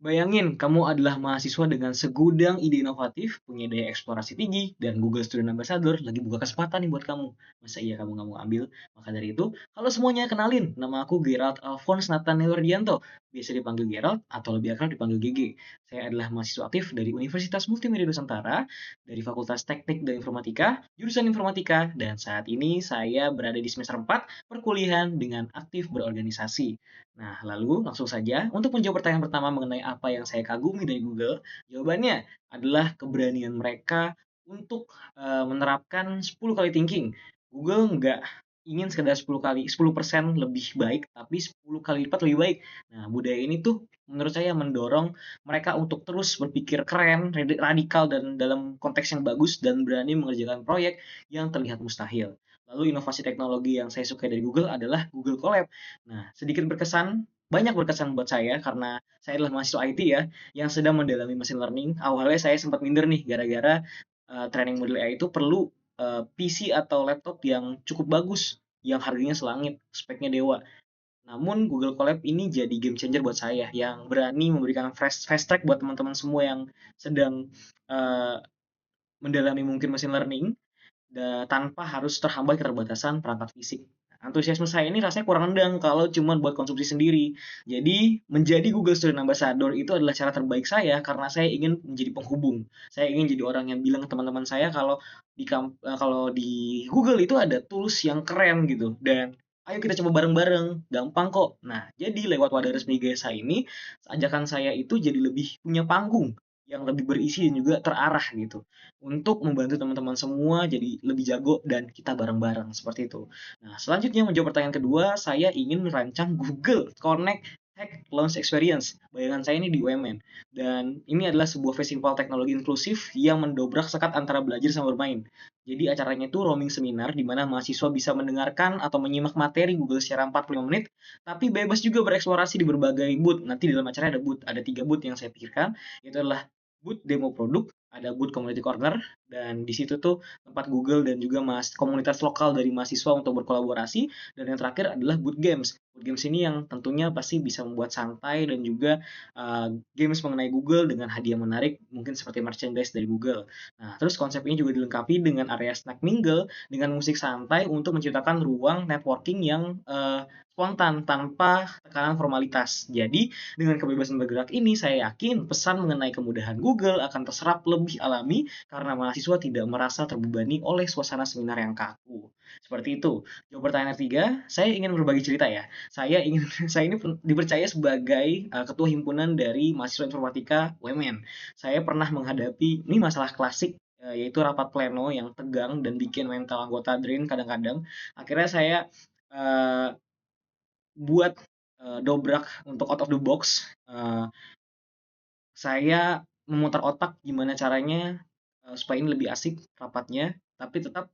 Bayangin, kamu adalah mahasiswa dengan segudang ide inovatif, punya daya eksplorasi tinggi, dan Google Student Ambassador lagi buka kesempatan nih buat kamu. Masa iya kamu nggak mau ambil? Maka dari itu, halo semuanya, kenalin. Nama aku Gerald Alphonse Nathaniel Rudianto. Biasa dipanggil Gerald, atau lebih akrab dipanggil GG. Saya adalah mahasiswa aktif dari Universitas Multimedia Nusantara, dari Fakultas Teknik dan Informatika, jurusan Informatika, dan saat ini saya berada di semester 4 perkuliahan dengan aktif berorganisasi. Nah, lalu langsung saja untuk menjawab pertanyaan pertama mengenai apa yang saya kagumi dari Google, jawabannya adalah keberanian mereka untuk menerapkan 10 kali thinking. Google nggak ingin sekedar 10% lebih baik, tapi 10 kali lipat lebih baik. Nah, budaya ini tuh menurut saya mendorong mereka untuk terus berpikir keren, radikal, dan dalam konteks yang bagus dan berani mengerjakan proyek yang terlihat mustahil. Lalu inovasi teknologi yang saya sukai dari Google adalah Google Colab. Nah, sedikit berkesan, banyak berkesan buat saya karena saya adalah mahasiswa IT ya, yang sedang mendalami machine learning. Awalnya saya sempat minder nih gara-gara training model AI itu perlu PC atau laptop yang cukup bagus, yang harganya selangit, speknya dewa. Namun Google Colab ini jadi game changer buat saya yang berani memberikan fast track buat teman-teman semua yang sedang eh, mendalami mungkin machine learning tanpa harus terhambat keterbatasan perangkat fisik. Antusiasme saya ini rasanya kurang nendang kalau cuma buat konsumsi sendiri. Jadi, menjadi Google Student Ambassador itu adalah cara terbaik saya karena saya ingin menjadi penghubung. Saya ingin jadi orang yang bilang ke teman-teman saya kalau di Google itu ada tools yang keren gitu dan ayo kita coba bareng-bareng, gampang kok. Nah, jadi lewat wadah resmi GSA ini, ajakan saya itu jadi lebih punya panggung yang lebih berisi dan juga terarah gitu untuk membantu teman-teman semua jadi lebih jago dan kita bareng-bareng seperti itu. Nah, selanjutnya menjawab pertanyaan kedua, saya ingin merancang Google Connect Hack Launch Experience. Bayangan saya ini di UMN. Dan ini adalah sebuah festival teknologi inklusif yang mendobrak sekat antara belajar sama bermain. Jadi acaranya itu roaming seminar di mana mahasiswa bisa mendengarkan atau menyimak materi Google secara 45 menit, tapi bebas juga bereksplorasi di berbagai booth. Nanti di dalam acara ada booth, ada 3 booth yang saya pikirkan, yaitu adalah booth demo produk, ada booth community corner, dan di situ tuh tempat Google dan juga komunitas lokal dari mahasiswa untuk berkolaborasi. Dan yang terakhir adalah boot games. Boot games ini yang tentunya pasti bisa membuat santai dan juga games mengenai Google dengan hadiah menarik, mungkin seperti merchandise dari Google. Nah, terus konsep ini juga dilengkapi dengan area snack mingle dengan musik santai untuk menciptakan ruang networking yang spontan tanpa tekanan formalitas. Jadi, dengan kebebasan bergerak ini, saya yakin pesan mengenai kemudahan Google akan terserap lebih alami karena mahasiswa tidak merasa terbebani oleh suasana seminar yang kaku. Seperti itu. Jawab pertanyaan ketiga, saya ingin berbagi cerita ya. Saya ini dipercaya sebagai ketua himpunan dari mahasiswa informatika UMN. Saya pernah menghadapi ini masalah klasik yaitu rapat pleno yang tegang dan bikin mental anggota drain kadang-kadang. Akhirnya saya uh, buat dobrak untuk out of the box. Saya memutar otak gimana caranya supaya ini lebih asik rapatnya, tapi tetap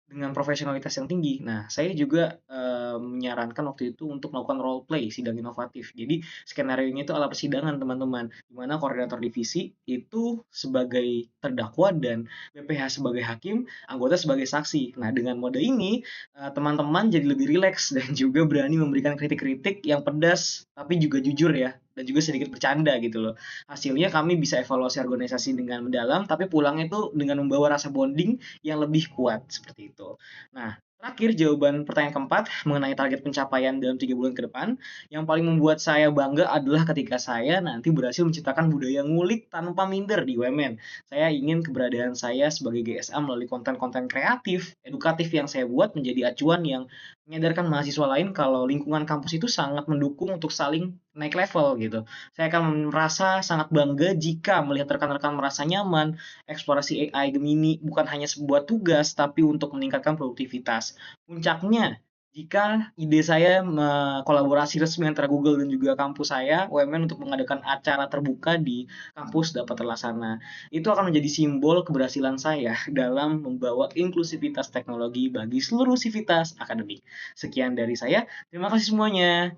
dengan profesionalitas yang tinggi. Nah, saya juga menyarankan waktu itu untuk melakukan role play sidang inovatif. Jadi skenario-nya itu ala persidangan teman-teman, di mana koordinator divisi itu sebagai terdakwa dan BPH sebagai hakim, anggota sebagai saksi. Nah, dengan mode ini teman-teman jadi lebih rileks dan juga berani memberikan kritik-kritik yang pedas tapi juga jujur ya dan juga sedikit bercanda gitu loh. Hasilnya kami bisa evaluasi organisasi dengan mendalam, tapi pulangnya itu dengan membawa rasa bonding yang lebih kuat seperti itu. Nah, terakhir jawaban pertanyaan keempat mengenai target pencapaian dalam 3 bulan ke depan, yang paling membuat saya bangga adalah ketika saya nanti berhasil menciptakan budaya ngulik tanpa minder di UMN. Saya ingin keberadaan saya sebagai GSA melalui konten-konten kreatif, edukatif yang saya buat menjadi acuan yang menyadarkan mahasiswa lain kalau lingkungan kampus itu sangat mendukung untuk saling naik level gitu. Saya akan merasa sangat bangga jika melihat rekan-rekan merasa nyaman eksplorasi AI Gemini bukan hanya sebuah tugas, tapi untuk meningkatkan produktivitas. Puncaknya, jika ide saya kolaborasi resmi antara Google dan juga kampus saya, UMN untuk mengadakan acara terbuka di kampus dapat terlaksana. Itu akan menjadi simbol keberhasilan saya dalam membawa inklusivitas teknologi bagi seluruh sivitas akademik. Sekian dari saya, terima kasih semuanya.